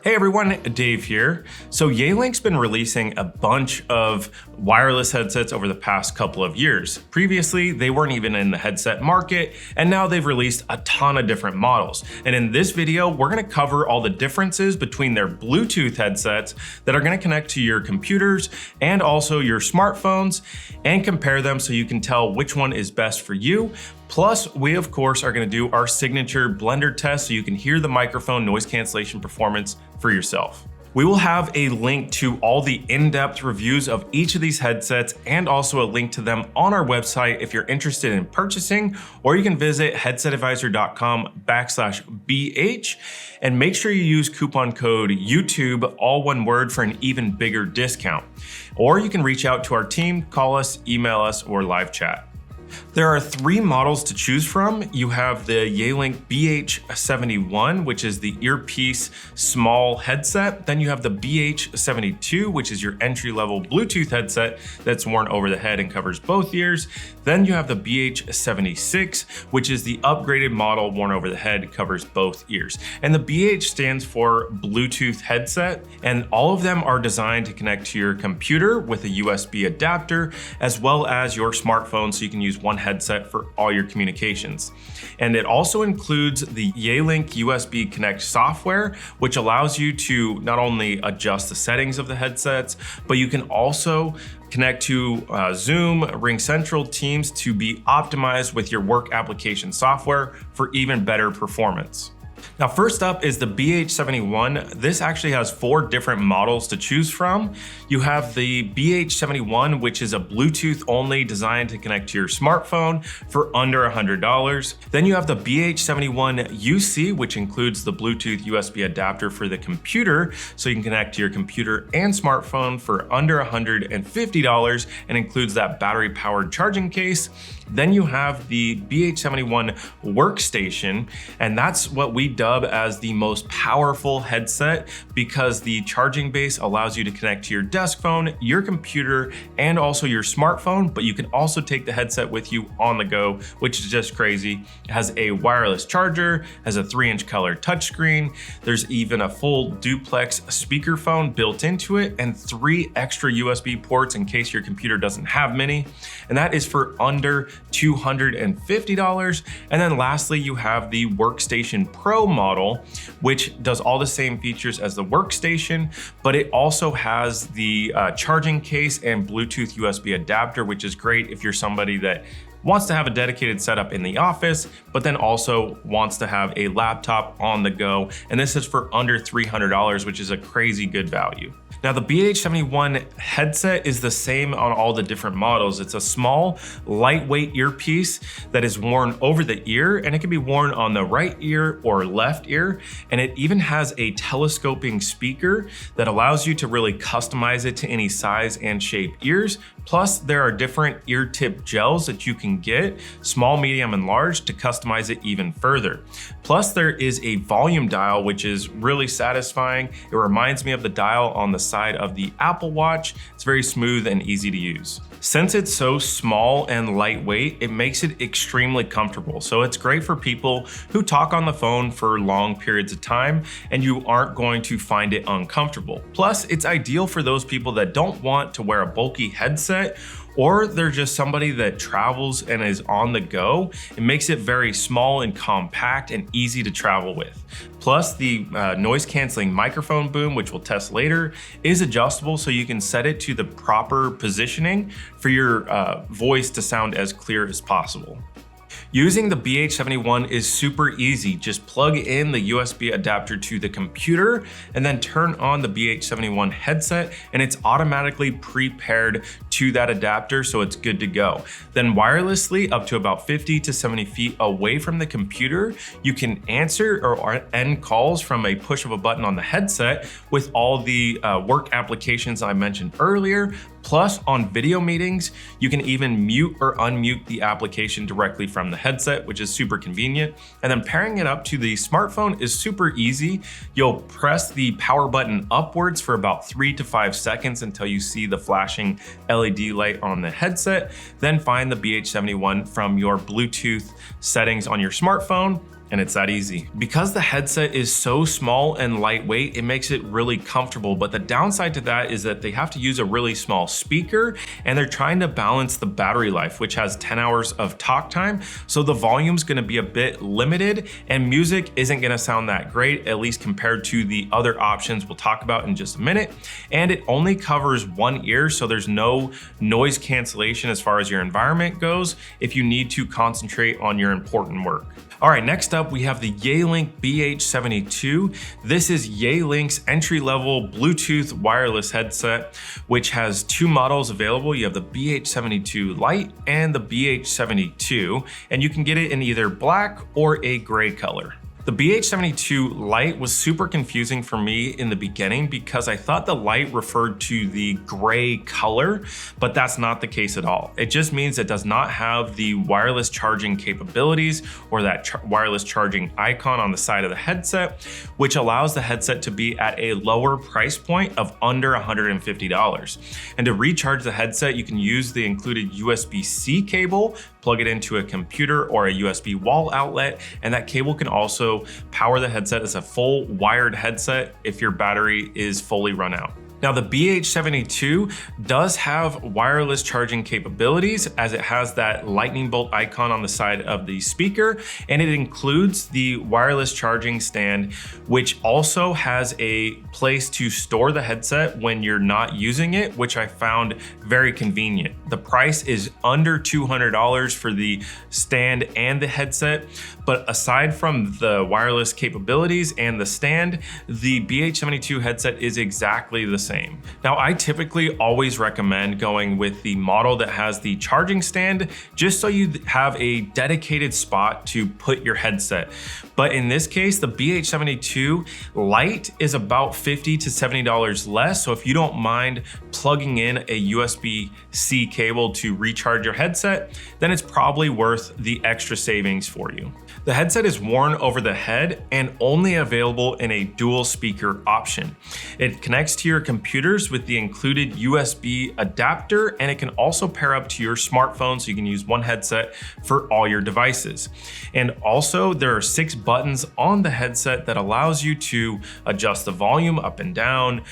Hey everyone, Dave here. So Yealink's been releasing a bunch of wireless headsets over the past couple of years. Previously, they weren't even in the headset market, and now they've released a ton of different models. And in this video, we're gonna cover all the differences between their Bluetooth headsets that are gonna connect to your computers and also your smartphones, and compare them so you can tell which one is best for you. Plus, we of course are gonna do our signature blender test so you can hear the microphone noise cancellation performance for yourself. We will have a link to all the in-depth reviews of each of these headsets and also a link to them on our website if you're interested in purchasing, or you can visit headsetadvisor.com/BH and make sure you use coupon code YouTube, all one word, for an even bigger discount. Or you can reach out to our team, call us, email us, or live chat. There are three models to choose from. You have the Yealink BH71, which is the earpiece small headset. Then you have the BH72, which is your entry-level Bluetooth headset that's worn over the head and covers both ears. Then you have the BH76, which is the upgraded model worn over the head, covers both ears. And the BH stands for Bluetooth headset, and all of them are designed to connect to your computer with a USB adapter, as well as your smartphone, so you can use one headset for all your communications. And it also includes the Yealink USB Connect software, which allows you to not only adjust the settings of the headsets, but you can also connect to Zoom, RingCentral, Teams to be optimized with your work application software for even better performance. Now, first up is the BH71. This actually has four different models to choose from. You have the BH71, which is a Bluetooth only, designed to connect to your smartphone for under $100. Then you have the BH71 UC, which includes the Bluetooth USB adapter for the computer, so you can connect to your computer and smartphone for under $150 and includes that battery powered charging case. Then you have the BH71 Workstation, and that's what we dub as the most powerful headset because the charging base allows you to connect to your desk phone, your computer, and also your smartphone, but you can also take the headset with you on the go, which is just crazy. It has a wireless charger, has a 3-inch color touchscreen, there's even a full duplex speakerphone built into it, and 3 extra USB ports in case your computer doesn't have many, and that is for under $250. And then lastly, you have the Workstation Pro model, which does all the same features as the Workstation, but it also has the charging case and Bluetooth USB adapter, which is great if you're somebody that wants to have a dedicated setup in the office, but then also wants to have a laptop on the go. And this is for under $300, which is a crazy good value. Now, the BH71 headset is the same on all the different models. It's a small, lightweight earpiece that is worn over the ear, and it can be worn on the right ear or left ear. And it even has a telescoping speaker that allows you to really customize it to any size and shape ears. Plus, there are different ear tip gels that you can get, small, medium, and large, to customize it even further. Plus, there is a volume dial, which is really satisfying. It reminds me of the dial on the side of the Apple Watch. It's very smooth and easy to use. Since it's so small and lightweight, it makes it extremely comfortable. So it's great for people who talk on the phone for long periods of time, and you aren't going to find it uncomfortable. Plus, it's ideal for those people that don't want to wear a bulky headset, or they're just somebody that travels and is on the go. It makes it very small and compact and easy to travel with. Plus, the noise canceling microphone boom, which we'll test later, is adjustable so you can set it to the proper positioning for your voice to sound as clear as possible. Using the BH71 is super easy. Just plug in the USB adapter to the computer and then turn on the BH71 headset, and it's automatically pre-paired to that adapter, so it's good to go. Then wirelessly, up to about 50 to 70 feet away from the computer, you can answer or end calls from a push of a button on the headset with all the work applications I mentioned earlier. Plus, on video meetings, you can even mute or unmute the application directly from the headset, which is super convenient. And then pairing it up to the smartphone is super easy. You'll press the power button upwards for about 3 to 5 seconds until you see the flashing LED light on the headset. Then find the BH71 from your Bluetooth settings on your smartphone, And it's that easy. Because the headset is so small and lightweight, it makes it really comfortable. But the downside to that is that they have to use a really small speaker, and they're trying to balance the battery life, which has 10 hours of talk time. So the volume's gonna be a bit limited, and music isn't gonna sound that great, at least compared to the other options we'll talk about in just a minute. And it only covers one ear, so there's no noise cancellation as far as your environment goes if you need to concentrate on your important work. All right, next up we have the Yealink BH72. This is Yealink's entry-level Bluetooth wireless headset, which has two models available. You have the BH72 Lite and the BH72, and you can get it in either black or a gray color. The BH72 Lite was super confusing for me in the beginning because I thought the Lite referred to the gray color, but that's not the case at all. It just means it does not have the wireless charging capabilities or that wireless charging icon on the side of the headset, which allows the headset to be at a lower price point of under $150. And to recharge the headset, you can use the included USB-C cable, plug it into a computer or a USB wall outlet, and that cable can also power the headset as a full wired headset if your battery is fully run out. Now the BH72 does have wireless charging capabilities, as it has that lightning bolt icon on the side of the speaker, and it includes the wireless charging stand, which also has a place to store the headset when you're not using it, which I found very convenient. The price is under $200 for the stand and the headset, but aside from the wireless capabilities and the stand, the BH72 headset is exactly the same. Now, I typically always recommend going with the model that has the charging stand, just so you have a dedicated spot to put your headset. But in this case, the BH72 Lite is about $50 to $70 less. So if you don't mind plugging in a USB-C cable to recharge your headset, then it's probably worth the extra savings for you. The headset is worn over the head and only available in a dual speaker option. It connects to your computers with the included USB adapter, and it can also pair up to your smartphone, so you can use one headset for all your devices. And also there are 6 buttons on the headset that allows you to adjust the volume up and down,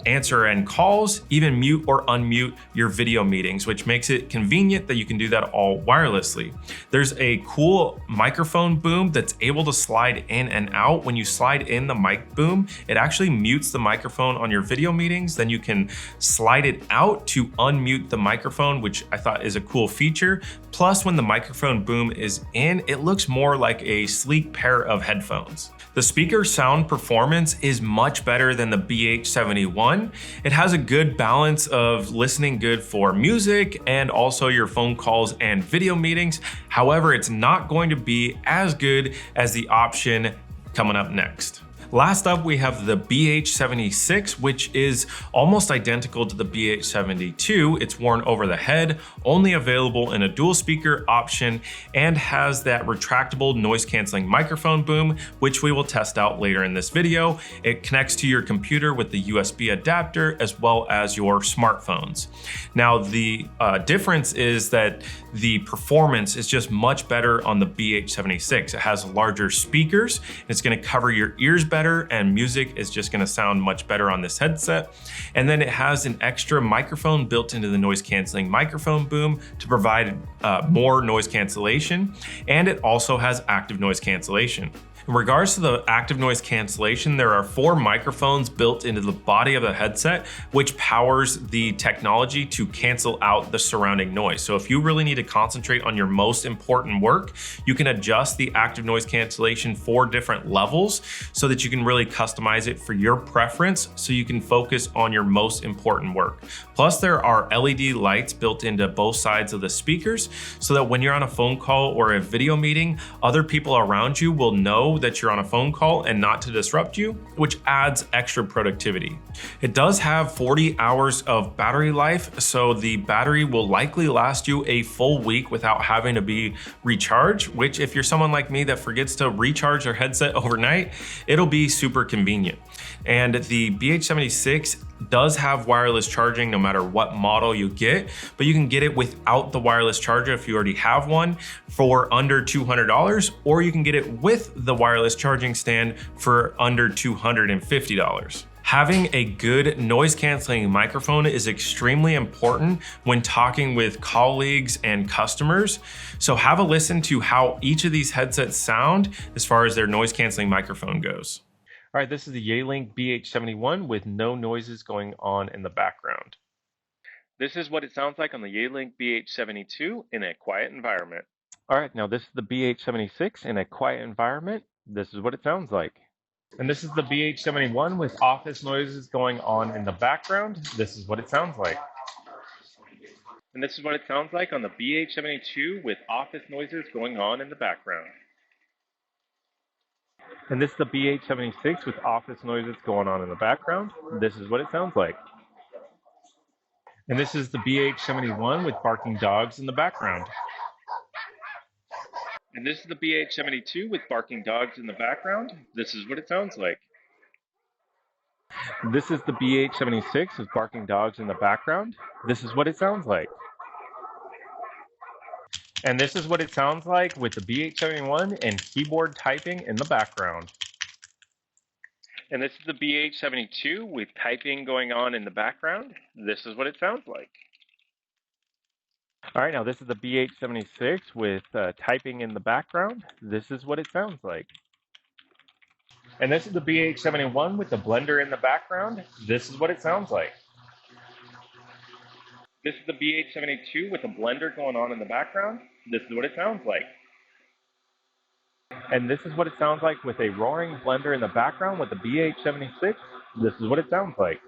answer and calls, even mute or unmute your video meetings, which makes it convenient that you can do that all wirelessly. There's a cool microphone boom that's able to slide in and out. When you slide in the mic boom, it actually mutes the microphone on your video meetings. Then you can slide it out to unmute the microphone, which I thought is a cool feature. Plus, when the microphone boom is in, it looks more like a sleek pair of headphones. The speaker sound performance is much better than the BH71. It has a good balance of listening good for music and also your phone calls and video meetings. However, it's not going to be as good as the option coming up next. Last up, we have the BH76, which is almost identical to the BH72. It's worn over the head, only available in a dual speaker option, and has that retractable noise canceling microphone boom, which we will test out later in this video. It connects to your computer with the USB adapter as well as your smartphones. Now, the difference is that the performance is just much better on the BH76. It has larger speakers, it's gonna cover your ears better, and music is just gonna sound much better on this headset. And then it has an extra microphone built into the noise canceling microphone boom to provide more noise cancellation. And it also has active noise cancellation. In regards to the active noise cancellation, there are 4 microphones built into the body of the headset, which powers the technology to cancel out the surrounding noise. So if you really need to concentrate on your most important work, you can adjust the active noise cancellation 4 different levels so that you can really customize it for your preference, so you can focus on your most important work. Plus, there are LED lights built into both sides of the speakers, so that when you're on a phone call or a video meeting, other people around you will know that you're on a phone call and not to disrupt you, which adds extra productivity. It does have 40 hours of battery life, so the battery will likely last you a full week without having to be recharged, which if you're someone like me that forgets to recharge their headset overnight, it'll be super convenient. And the BH76 does have wireless charging no matter what model you get, but you can get it without the wireless charger if you already have one for under $200, or you can get it with the wireless charging stand for under $250. Having a good noise canceling microphone is extremely important when talking with colleagues and customers. So have a listen to how each of these headsets sound as far as their noise canceling microphone goes. All right, this is the Yealink BH71 with no noises going on in the background. This is what it sounds like on the Yealink BH72 in a quiet environment. All right, now this is the BH76 in a quiet environment. This is what it sounds like. And this is the BH71 with office noises going on in the background. This is what it sounds like. And this is what it sounds like on the BH72 with office noises going on in the background. And this is the BH76 with office noises going on in the background. This is what it sounds like. And this is the BH71 with barking dogs in the background. And this is the BH72 with barking dogs in the background. This is what it sounds like. This is the BH76 with barking dogs in the background. This is what it sounds like. And this is what it sounds like with the BH71 and keyboard typing in the background. And this is the BH72 with typing going on in the background. This is what it sounds like. All right, now this is the BH76 with typing in the background. This is what it sounds like. And this is the BH71 with the blender in the background. This is what it sounds like. This is the BH72 with a blender going on in the background. This is what it sounds like. And this is what it sounds like with a roaring blender in the background with the BH76. This is what it sounds like.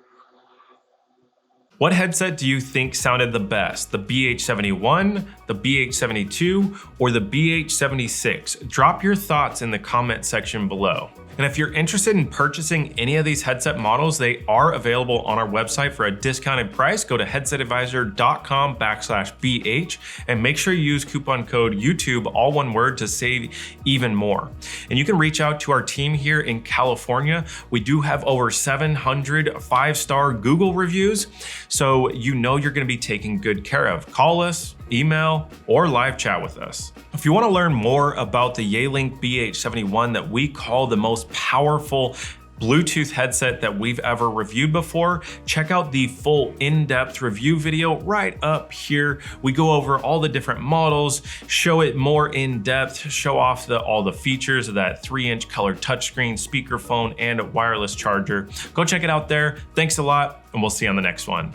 What headset do you think sounded the best? The BH71, the BH72, or the BH76? Drop your thoughts in the comment section below. And if you're interested in purchasing any of these headset models, they are available on our website for a discounted price. Go to headsetadvisor.com/BH and make sure you use coupon code YouTube, all one word, to save even more. And you can reach out to our team here in California. We do have over 700 5-star Google reviews, so you know you're going to be taken good care of. Call us, email, or live chat with us. If you want to learn more about the Yealink BH71 that we call the most powerful Bluetooth headset that we've ever reviewed before, check out the full in-depth review video right up here. We go over all the different models, show it more in depth, show off all the features of that 3-inch color touchscreen, speakerphone, and a wireless charger. Go check it out there. Thanks a lot, and we'll see you on the next one.